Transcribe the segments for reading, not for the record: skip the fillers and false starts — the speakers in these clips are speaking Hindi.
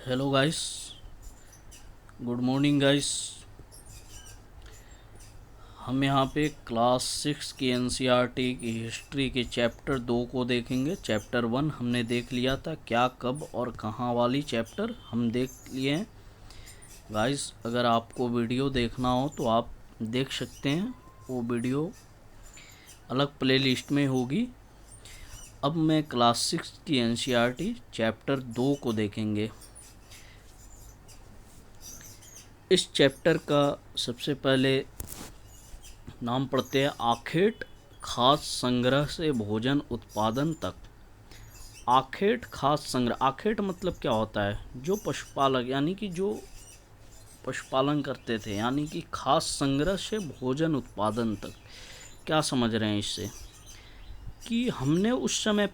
Hello guys, good morning guys. हम यहाँ पे क्लास 6 की एनसीईआरटी की हिस्ट्री के चैप्टर 2 को देखेंगे। चैप्टर 1 हमने देख लिया था, क्या कब और कहाँ वाली चैप्टर हम देख लिए हैं। गाइस, अगर आपको वीडियो देखना हो तो आप देख सकते हैं, वो वीडियो अलग प्लेलिस्ट में होगी। अब मैं क्लास 6 की एनसीईआरटी चैप्टर 2 को देखेंगे। इस चैप्टर का सबसे पहले नाम पढ़ते हैं, आखेट खास संग्रह से भोजन उत्पादन तक। आखेट खास संग्रह, आखेट मतलब क्या होता है? जो पशुपालक यानी कि जो पशुपालन करते थे, यानी कि खास संग्रह से भोजन उत्पादन तक। क्या समझ रहे हैं इससे? कि हमने उस समय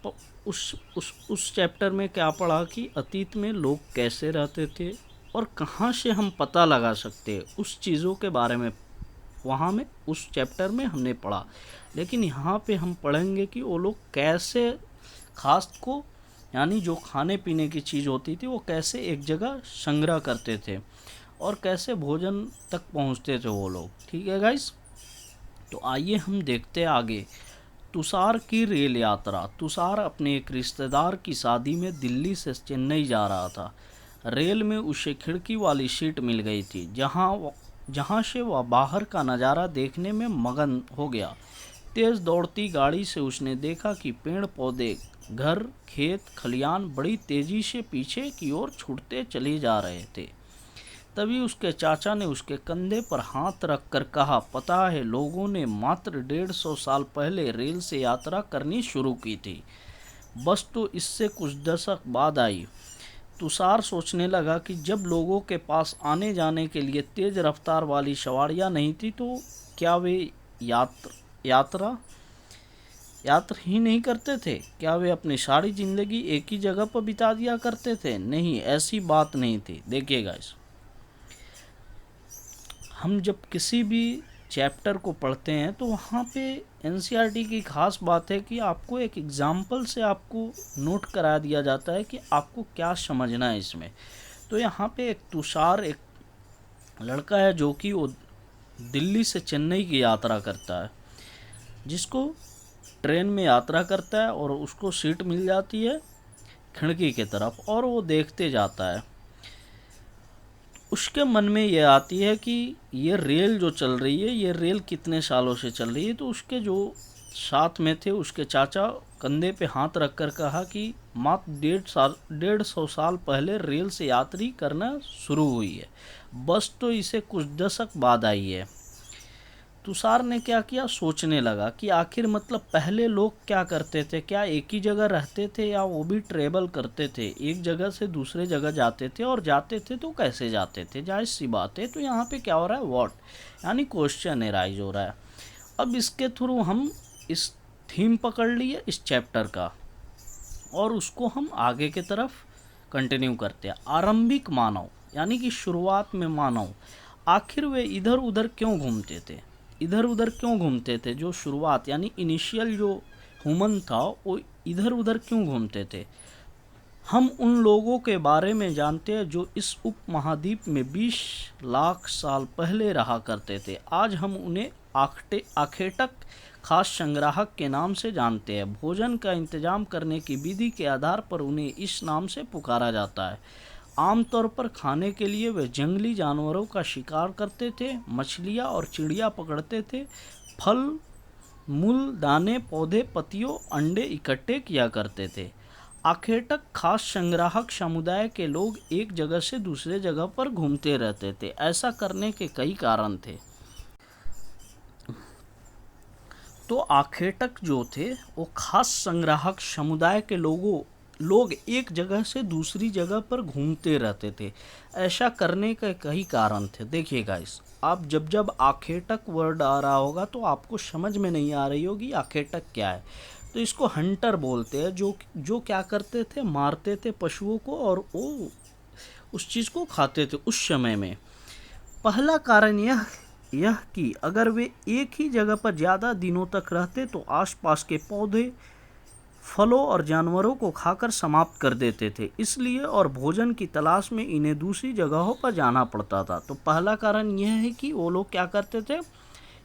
उस चैप्टर में क्या पढ़ा कि अतीत में लोग कैसे रहते थे और कहाँ से हम पता लगा सकते हैं उस चीज़ों के बारे में। वहाँ में उस चैप्टर में हमने पढ़ा, लेकिन यहाँ पे हम पढ़ेंगे कि वो लोग कैसे खास को, यानी जो खाने पीने की चीज़ होती थी, वो कैसे एक जगह संग्रह करते थे और कैसे भोजन तक पहुँचते थे वो लोग। ठीक है गाइस, तो आइए हम देखते हैं आगे। तुषार की रेल यात्रा। तुषार अपने एक रिश्तेदार की शादी में दिल्ली से चेन्नई जा रहा था। रेल में उसे खिड़की वाली सीट मिल गई थी, जहाँ से वह बाहर का नज़ारा देखने में मगन हो गया। तेज़ दौड़ती गाड़ी से उसने देखा कि पेड़ पौधे, घर, खेत खलियान बड़ी तेज़ी से पीछे की ओर छूटते चले जा रहे थे। तभी उसके चाचा ने उसके कंधे पर हाथ रखकर कहा, पता है, लोगों ने मात्र 150 साल पहले रेल से यात्रा करनी शुरू की थी। बस तो इससे कुछ दशक बाद आई। तुषार सोचने लगा कि जब लोगों के पास आने जाने के लिए तेज रफ्तार वाली सवारियां नहीं थी, तो क्या वे यात्रा यात्रा ही नहीं करते थे? क्या वे अपनी सारी जिंदगी एक ही जगह पर बिता दिया करते थे? नहीं, ऐसी बात नहीं थी। देखिएगा, हम जब किसी भी चैप्टर को पढ़ते हैं तो वहाँ पे एनसीईआरटी की ख़ास बात है कि आपको एक एग्ज़ाम्पल से आपको नोट करा दिया जाता है कि आपको क्या समझना है इसमें। तो यहाँ पे एक तुषार, एक लड़का है जो कि वो दिल्ली से चेन्नई की यात्रा करता है, जिसको ट्रेन में यात्रा करता है और उसको सीट मिल जाती है खिड़की की तरफ, और वो देखते जाता है। उसके मन में ये आती है कि ये रेल जो चल रही है, ये रेल कितने सालों से चल रही है। तो उसके जो साथ में थे, उसके चाचा कंधे पे हाथ रखकर कहा कि मात्र 150 साल पहले रेल से यात्री करना शुरू हुई है। बस तो इसे कुछ दशक बाद आई है। तुषार ने क्या किया, सोचने लगा कि आखिर मतलब पहले लोग क्या करते थे? क्या एक ही जगह रहते थे या वो भी ट्रेवल करते थे, एक जगह से दूसरे जगह जाते थे? और जाते थे तो कैसे जाते थे? जाहिर सी बात है। तो यहाँ पे क्या हो रहा है, व्हाट, यानी क्वेश्चन एराइज हो रहा है। अब इसके थ्रू हम इस थीम पकड़ लिए इस चैप्टर का, और उसको हम आगे की तरफ कंटिन्यू करते हैं। आरंभिक मानव, यानी कि शुरुआत में मानव, आखिर वे इधर उधर क्यों घूमते थे? इधर उधर क्यों घूमते थे? जो शुरुआत यानी इनिशियल जो ह्यूमन था, वो इधर उधर क्यों घूमते थे? हम उन लोगों के बारे में जानते हैं जो इस उपमहाद्वीप में 20 लाख साल पहले रहा करते थे। आज हम उन्हें आखेटक खास संग्राहक के नाम से जानते हैं। भोजन का इंतजाम करने की विधि के आधार पर उन्हें इस नाम से पुकारा जाता है। आमतौर पर खाने के लिए वे जंगली जानवरों का शिकार करते थे, मछलियाँ और चिड़िया पकड़ते थे, फल, मूल, दाने, पौधे, पत्तियों, अंडे इकट्ठे किया करते थे। आखेटक खास संग्राहक समुदाय के लोग एक जगह से दूसरे जगह पर घूमते रहते थे। ऐसा करने के कई कारण थे। तो आखेटक जो थे, वो खास संग्राहक समुदाय के लोग एक जगह से दूसरी जगह पर घूमते रहते थे। ऐसा करने के कई कारण थे। देखिएगा, आप जब जब आखेटक वर्ड आ रहा होगा तो आपको समझ में नहीं आ रही होगी आखेटक क्या है। तो इसको हंटर बोलते हैं, जो जो क्या करते थे, मारते थे पशुओं को और वो उस चीज़ को खाते थे उस समय में। पहला कारण यह कि अगर वे एक ही जगह पर ज़्यादा दिनों तक रहते तो आसपास के पौधे, फलों और जानवरों को खाकर समाप्त कर देते थे, इसलिए और भोजन की तलाश में इन्हें दूसरी जगहों पर जाना पड़ता था। तो पहला कारण यह है कि वो लोग क्या करते थे,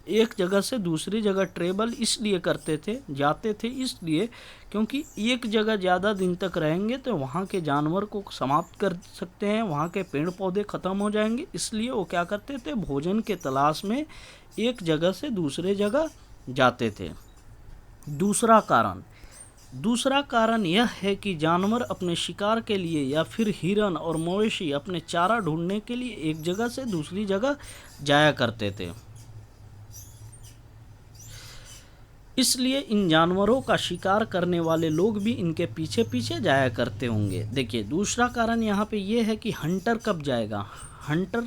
एक जगह से दूसरी जगह ट्रेवल इसलिए करते थे, जाते थे इसलिए क्योंकि एक जगह ज़्यादा दिन तक रहेंगे तो वहाँ के जानवर को समाप्त कर सकते हैं, वहाँ के पेड़ पौधे ख़त्म हो जाएंगे, इसलिए वो क्या करते थे, भोजन के तलाश में एक जगह से दूसरे जगह जाते थे। दूसरा कारण यह है कि जानवर अपने शिकार के लिए या फिर हिरन और मवेशी अपने चारा ढूंढने के लिए एक जगह से दूसरी जगह जाया करते थे, इसलिए इन जानवरों का शिकार करने वाले लोग भी इनके पीछे पीछे जाया करते होंगे। देखिए दूसरा कारण यहाँ पे ये है कि हंटर कब जाएगा, हंटर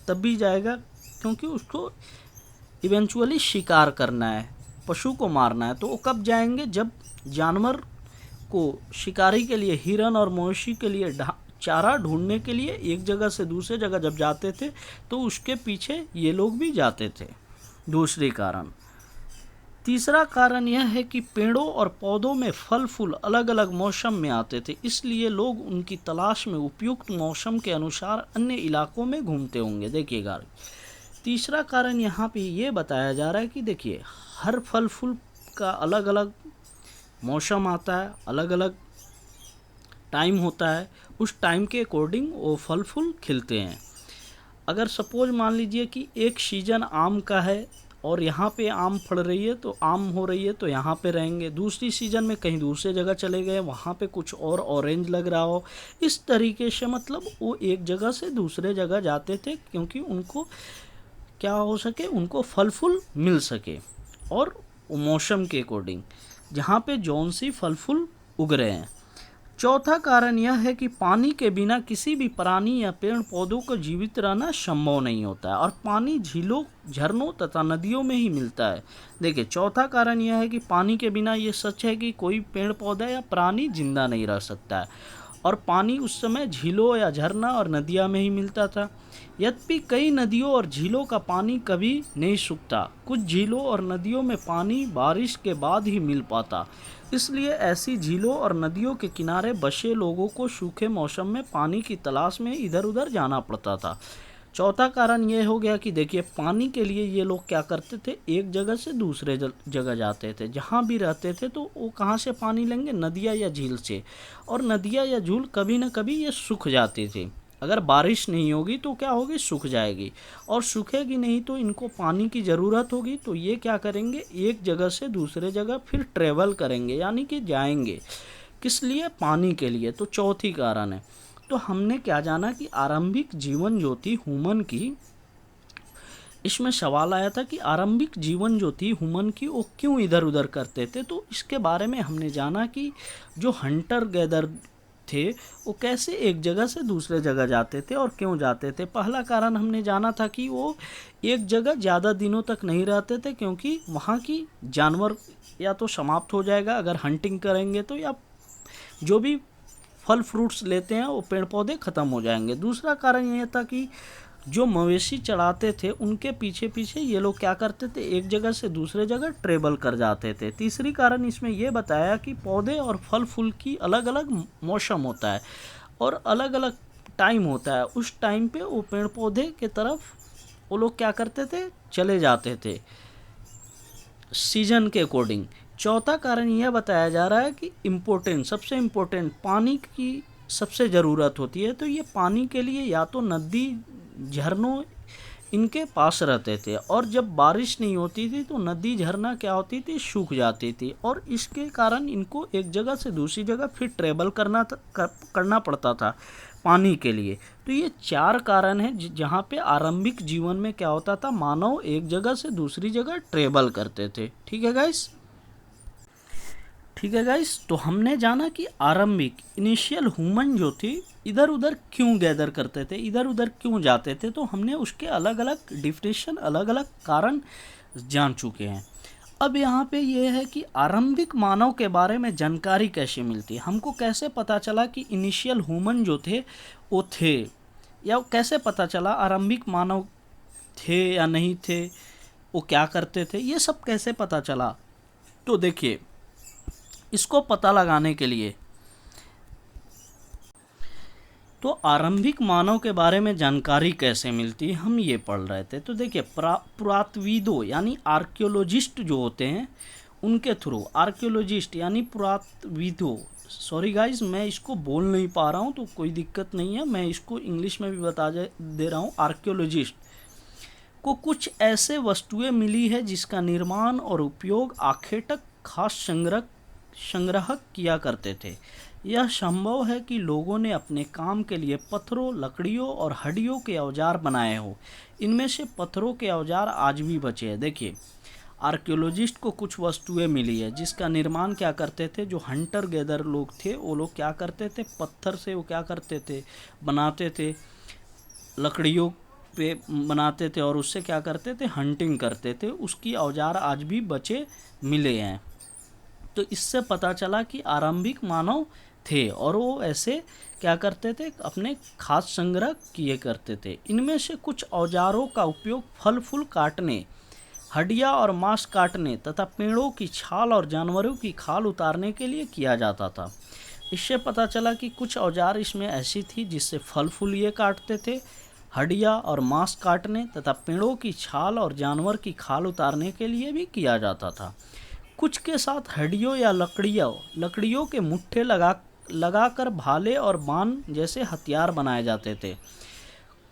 तभी जाएगा क्योंकि उसको इवेंचुअली शिकार करना है, पशु को मारना है। तो वो कब जाएंगे, जब जानवर को शिकारी के लिए, हिरन और मवेशी के लिए चारा ढूंढने के लिए एक जगह से दूसरे जगह जब जाते थे तो उसके पीछे ये लोग भी जाते थे। दूसरी कारण। तीसरा कारण यह है कि पेड़ों और पौधों में फल फूल अलग अलग मौसम में आते थे, इसलिए लोग उनकी तलाश में उपयुक्त मौसम के अनुसार अन्य इलाकों में घूमते होंगे। देखिएगा तीसरा कारण यहाँ पे ये बताया जा रहा है कि देखिए हर फल फूल का अलग अलग मौसम आता है, अलग अलग टाइम होता है, उस टाइम के अकॉर्डिंग वो फल फूल खिलते हैं। अगर सपोज मान लीजिए कि एक सीजन आम का है और यहाँ पे आम फड़ रही है तो आम हो रही है तो यहाँ पे रहेंगे, दूसरी सीज़न में कहीं दूसरे जगह चले गए, वहाँ पे कुछ और ऑरेंज लग रहा हो, इस तरीके से मतलब वो एक जगह से दूसरे जगह जाते थे क्योंकि उनको क्या हो सके, उनको फल फूल मिल सके और मौसम के अकॉर्डिंग जहाँ पे जौन सी फल फूल उग रहे हैं। चौथा कारण यह है कि पानी के बिना किसी भी प्राणी या पेड़ पौधों को जीवित रहना संभव नहीं होता है और पानी झीलों, झरनों तथा नदियों में ही मिलता है। देखिए चौथा कारण यह है कि पानी के बिना ये सच है कि कोई पेड़ पौधा या प्राणी जिंदा नहीं रह सकता है और पानी उस समय झीलों या झरना और नदियाँ में ही मिलता था। यद्यपि कई नदियों और झीलों का पानी कभी नहीं सूखता, कुछ झीलों और नदियों में पानी बारिश के बाद ही मिल पाता, इसलिए ऐसी झीलों और नदियों के किनारे बसे लोगों को सूखे मौसम में पानी की तलाश में इधर उधर जाना पड़ता था। चौथा कारण ये हो गया कि देखिए पानी के लिए ये लोग क्या करते थे, एक जगह से दूसरे जगह जाते थे, जहाँ भी रहते थे तो वो कहाँ से पानी लेंगे, नदियाँ या झील से, और नदियाँ या झील कभी ना कभी ये सूख जाती थी। अगर बारिश नहीं होगी तो क्या होगी, सूख जाएगी, और सूखेगी नहीं तो इनको पानी की ज़रूरत होगी, तो ये क्या करेंगे, एक जगह से दूसरे जगह फिर ट्रेवल करेंगे, यानी कि जाएंगे, किस लिए, पानी के लिए। तो चौथी कारण है। तो हमने क्या जाना कि आरंभिक जीवन जो थी ह्यूमन की, इसमें सवाल आया था कि आरंभिक जीवन जो थी ह्यूमन की वो क्यों इधर उधर करते थे, तो इसके बारे में हमने जाना कि जो हंटर गैदर थे वो कैसे एक जगह से दूसरे जगह जाते थे और क्यों जाते थे। पहला कारण हमने जाना था कि वो एक जगह ज़्यादा दिनों तक नहीं रहते थे क्योंकि वहाँ की जानवर या तो समाप्त हो जाएगा अगर हंटिंग करेंगे तो, या जो भी फल फ्रूट्स लेते हैं वो पेड़ पौधे ख़त्म हो जाएंगे। दूसरा कारण यह था कि जो मवेशी चढ़ाते थे उनके पीछे पीछे ये लोग क्या करते थे, एक जगह से दूसरे जगह ट्रेवल कर जाते थे। तीसरी कारण इसमें यह बताया कि पौधे और फल फूल की अलग अलग मौसम होता है और अलग अलग टाइम होता है, उस टाइम पे वो पेड़ पौधे के तरफ वो लोग क्या करते थे, चले जाते थे सीजन के अकॉर्डिंग। चौथा कारण यह बताया जा रहा है कि सबसे इम्पोर्टेंट पानी की सबसे ज़रूरत होती है, तो ये पानी के लिए या तो नदी झरनों इनके पास रहते थे, और जब बारिश नहीं होती थी तो नदी झरना क्या होती थी, सूख जाती थी, और इसके कारण इनको एक जगह से दूसरी जगह फिर ट्रेवल करना पड़ता था पानी के लिए। तो ये चार कारण हैं जहाँ पे आरंभिक जीवन में क्या होता था, मानव एक जगह से दूसरी जगह ट्रेवल करते थे। ठीक है गाइस, तो हमने जाना कि आरंभिक इनिशियल ह्यूमन जो थी इधर उधर क्यों गैदर करते थे, इधर उधर क्यों जाते थे, तो हमने उसके अलग अलग डिफिनेशन, अलग अलग कारण जान चुके हैं। अब यहाँ पे ये है कि आरंभिक मानव के बारे में जानकारी कैसे मिलती है, हमको कैसे पता चला कि इनिशियल ह्यूमन जो थे वो थे, या कैसे पता चला आरंभिक मानव थे या नहीं थे, वो क्या करते थे, ये सब कैसे पता चला। तो देखिए इसको पता लगाने के लिए तो आरंभिक मानव के बारे में जानकारी कैसे मिलती है, हम ये पढ़ रहे थे। तो देखिए पुरातत्वविदों यानी आर्कियोलॉजिस्ट जो होते हैं उनके थ्रू, आर्कियोलॉजिस्ट यानी पुरातत्वविदों, सॉरी गाइस मैं इसको बोल नहीं पा रहा हूँ तो कोई दिक्कत नहीं है, मैं इसको इंग्लिश में भी बता दे रहा हूँ। आर्कियोलॉजिस्ट को कुछ ऐसे वस्तुएं मिली है जिसका निर्माण और उपयोग आखेटक खास संग्राहक किया करते थे। यह संभव है कि लोगों ने अपने काम के लिए पत्थरों, लकड़ियों और हड्डियों के औजार बनाए हो। इनमें से पत्थरों के औजार आज भी बचे हैं। देखिए आर्कियोलॉजिस्ट को कुछ वस्तुएं मिली है जिसका निर्माण क्या करते थे, जो हंटर गैदर लोग थे वो लोग क्या करते थे, पत्थर से वो क्या करते थे, बनाते थे, लकड़ियों पे बनाते थे और उससे क्या करते थे, हंटिंग करते थे। उसकी औजार आज भी बचे मिले हैं। तो इससे पता चला कि आरंभिक मानव थे और वो ऐसे क्या करते थे, अपने खास संग्रह किए करते थे। इनमें से कुछ औजारों का उपयोग फल फूल काटने, हड्डियाँ और मांस काटने तथा पेड़ों की छाल और जानवरों की खाल उतारने के लिए किया जाता था। इससे पता चला कि कुछ औजार इसमें ऐसी थी जिससे फल फूल ये काटते थे, हड्डियाँ और मांस काटने तथा पेड़ों की छाल और जानवर की खाल उतारने के लिए भी किया जाता था। कुछ के साथ हड्डियों या लकड़ियों के मुट्ठे लगाकर भाले और बाण जैसे हथियार बनाए जाते थे।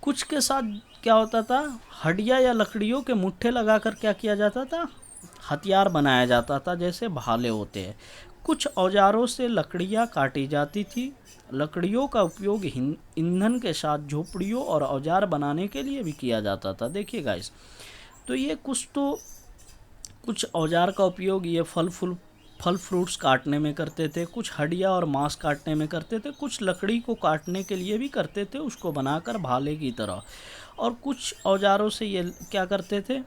कुछ के साथ क्या होता था, हड्डियाँ या लकड़ियों के मुट्ठे लगाकर क्या किया जाता था, हथियार बनाया जाता था जैसे भाले होते हैं। कुछ औजारों से लकड़ियाँ काटी जाती थी। लकड़ियों का उपयोग ईंधन के साथ झोपड़ियों और औजार बनाने के लिए भी किया जाता था। देखिए गाइस, तो ये कुछ औजार का उपयोग ये फल फ्रूट्स काटने में करते थे, कुछ हड्डियाँ और मांस काटने में करते थे, कुछ लकड़ी को काटने के लिए भी करते थे, उसको बनाकर भाले की तरह। और कुछ औजारों से ये क्या करते थे,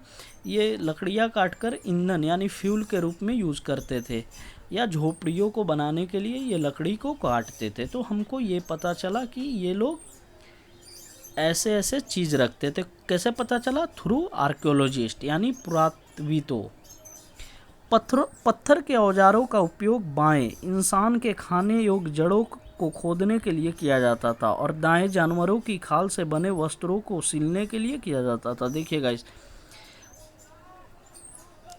ये लकड़ियाँ काटकर ईंधन यानी फ्यूल के रूप में यूज़ करते थे, या झोपड़ियों को बनाने के लिए ये लकड़ी को काटते थे। तो हमको ये पता चला कि ये लोग ऐसे ऐसे चीज़ रखते थे। कैसे पता चला, थ्रू आर्कियोलॉजिस्ट यानी पुरातत्वविदों। पत्थर के औजारों का उपयोग बाएं इंसान के खाने योग्य जड़ों को खोदने के लिए किया जाता था और दाएं जानवरों की खाल से बने वस्त्रों को सिलने के लिए किया जाता था। देखिएगा इस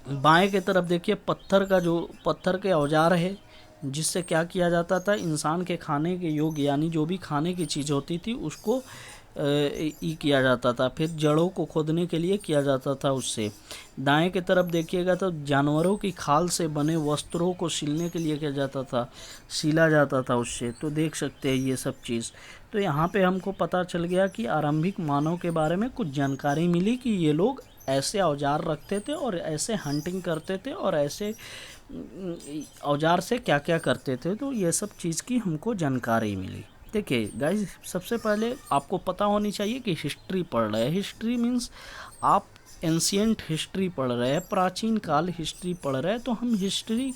बाएं की तरफ देखिए, पत्थर के औजार है जिससे क्या किया जाता था, इंसान के खाने के योग्य यानी जो भी खाने की चीज़ होती थी उसको किया जाता था। फिर जड़ों को खोदने के लिए किया जाता था उससे। दाएं की तरफ देखिएगा तो जानवरों की खाल से बने वस्त्रों को सिलने के लिए किया जाता था, सिला जाता था उससे। तो देख सकते हैं ये सब चीज़। तो यहाँ पे हमको पता चल गया कि आरंभिक मानव के बारे में कुछ जानकारी मिली कि ये लोग ऐसे औजार रखते थे और ऐसे हंटिंग करते थे और ऐसे औजार से क्या क्या करते थे। तो ये सब चीज़ की हमको जानकारी मिली। देखिए गाइस, सबसे पहले आपको पता होनी चाहिए कि हिस्ट्री पढ़ रहे हैं। हिस्ट्री मीन्स आप एंशिएंट हिस्ट्री पढ़ रहे हैं, प्राचीन काल हिस्ट्री पढ़ रहे हैं। तो हम हिस्ट्री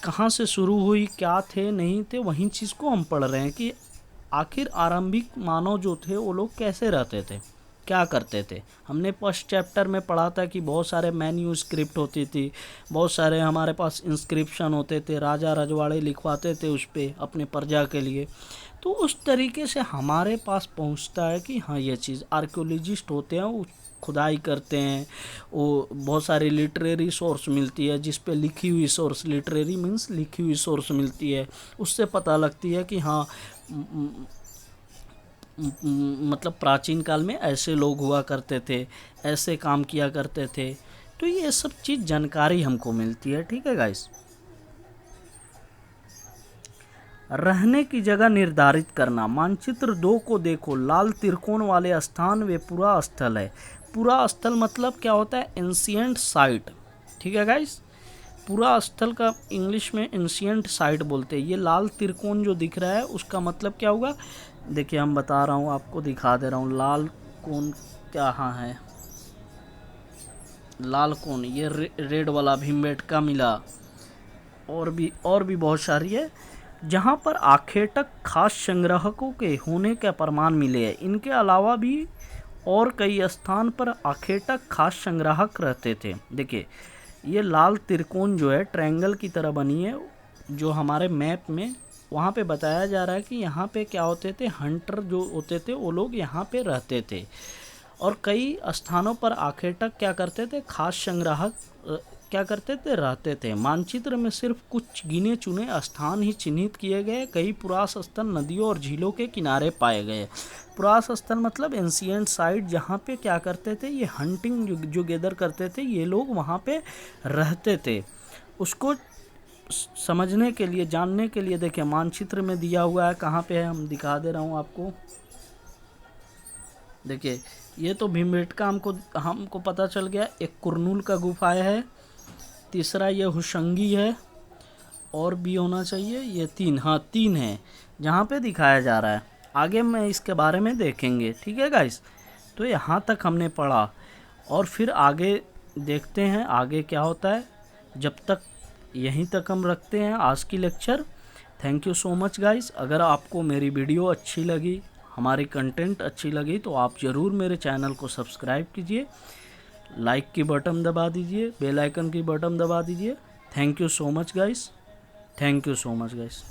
कहाँ से शुरू हुई, क्या थे नहीं थे, वही चीज़ को हम पढ़ रहे हैं कि आखिर आरंभिक मानव जो थे वो लोग कैसे रहते थे, क्या करते थे। हमने फर्स्ट चैप्टर में पढ़ा था कि बहुत सारे मैन्यूस्क्रिप्ट होती थी, बहुत सारे हमारे पास इंस्क्रिप्शन होते थे, राजा रजवाड़े लिखवाते थे उस पर अपने प्रजा के लिए। तो उस तरीके से हमारे पास पहुंचता है कि हाँ ये चीज़ आर्कियोलॉजिस्ट होते हैं, वो खुदाई करते हैं, वो बहुत सारी लिटरेरी सोर्स मिलती है जिस पे लिखी हुई सोर्स, लिटरेरी मीन्स लिखी हुई सोर्स मिलती है, उससे पता लगती है कि हाँ मतलब प्राचीन काल में ऐसे लोग हुआ करते थे, ऐसे काम किया करते थे। तो ये सब चीज़ जानकारी हमको मिलती है। ठीक है गाइस, रहने की जगह निर्धारित करना। मानचित्र 2 को देखो, लाल त्रिकोण वाले स्थान वे पुरा स्थल है। पुरा स्थल मतलब क्या होता है, एंशिएंट साइट। ठीक है गाइस, पुरा स्थल का इंग्लिश में एंशिएंट साइट बोलते हैं। ये लाल त्रिकोण जो दिख रहा है उसका मतलब क्या होगा, देखिए हम बता रहा हूँ, आपको दिखा दे रहा हूँ। लाल कोण क्या है, लाल कोण ये रेड वाला भीमबेटका मिला, और भी बहुत सारी है, जहाँ पर आखेटक खास संग्राहकों के होने के प्रमाण मिले हैं। इनके अलावा भी और कई स्थान पर आखेटक खास संग्राहक रहते थे। देखिए ये लाल त्रिकोण जो है ट्रायंगल की तरह बनी है, जो हमारे मैप में वहाँ पे बताया जा रहा है कि यहाँ पे क्या होते थे, हंटर जो होते थे वो लोग यहाँ पे रहते थे। और कई स्थानों पर आखेटक क्या करते थे, खास संग्राहक क्या करते थे, रहते थे। मानचित्र में सिर्फ कुछ गिने चुने स्थान ही चिन्हित किए गए। कई पुरास स्थल नदियों और झीलों के किनारे पाए गए। पुरास स्थल मतलब एंशियंट साइट, जहाँ पे क्या करते थे, ये हंटिंग जो गैदर करते थे, ये लोग वहाँ पे रहते थे। उसको समझने के लिए, जानने के लिए देखिए मानचित्र में दिया हुआ है, कहाँ पे है हम दिखा दे रहा हूँ आपको। देखिए ये तो भीमबेटका हमको पता चल गया। एक कुरनूल का गुफा है, तीसरा ये हुशंगी है, और भी होना चाहिए, ये 3, हाँ 3 है जहाँ पे दिखाया जा रहा है। आगे मैं इसके बारे में देखेंगे, ठीक है गाइस। तो यहाँ तक हमने पढ़ा और फिर आगे देखते हैं आगे क्या होता है। जब तक यहीं तक हम रखते हैं आज की lecture. Thank you so much guys. अगर आपको मेरी वीडियो अच्छी लगी, हमारी कंटेंट अच्छी लगी, तो आप ज़रूर मेरे चैनल को सब्सक्राइब कीजिए, लाइक की बटन दबा दीजिए, बेल आइकन की बटन दबा दीजिए। Thank you so much guys. Thank you so much guys.